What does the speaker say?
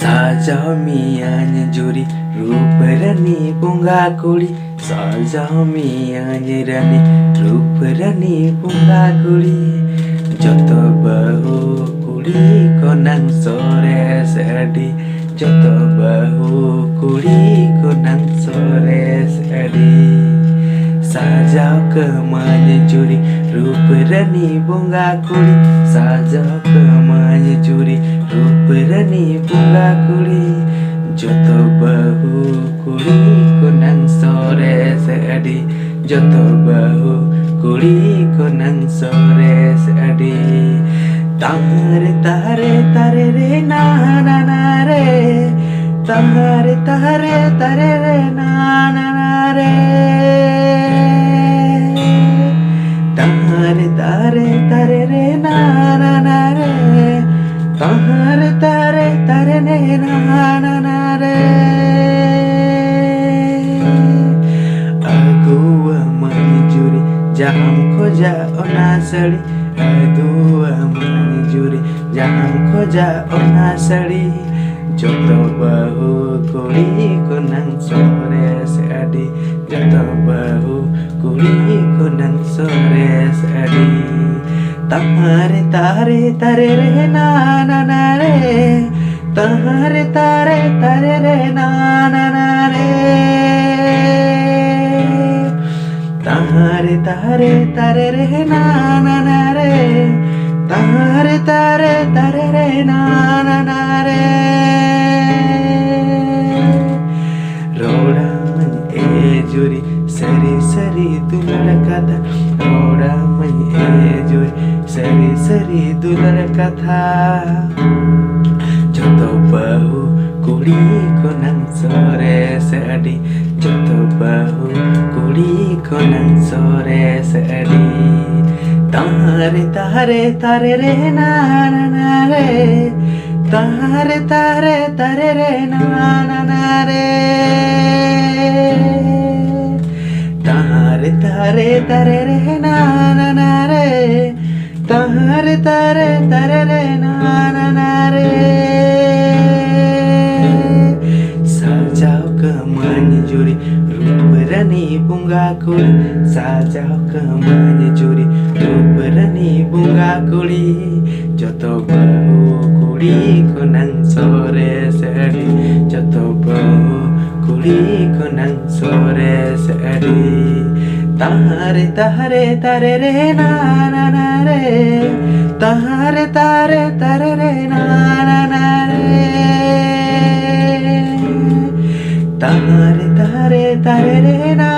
Saja mianya juri ruparani bunga kuri. Saja mianya rani ruparani bunga kuri. Joto bahu kuri konang sore sedi. Joto bahu kuri konang sore sedi. Saja kemanya juri ruparani bunga kuri. Saja kemanya juri ruparani bunga kuri. Joto bahu kuri konang sore sedi. Joto bahu kuri konang sore sedi. Tare tare tare re na na na re. Tare tare tare re na na na re. Tare tare tare re na na na re. Tare tare tare re na na na re. Aku menjuri jam koja ona sari. Aku menjuri jam koja ona sari. Joto bahu kuri konang sore sedi. Joto bahu kuri konang sore sedi. Tare tare tare re na na na re. Tare tare tare re na na na re. Tare tare tare re na na na re. Tare tare tare re na na na re. Roda juri seri seri dular kata. Roda juri seri seri dular kata. Joto bahu kuri konang sore sedi. Joto bahu kuri konang sore sedi. Tare tare tare re na na na re. Tare tare tare re na na na re. Tare tare tare re na na na re. Tare tare tare re na na na re. Sajau kemanya juri ruparani bunga kuri. Sajau kemanya juri ruparani bunga kuri. Joto bahu kuri konang sore sedi. Joto bahu kuri konang sore sedi. Tare tare tare re na na na re. Tare tare tare re na na na re. Tare tare tare re na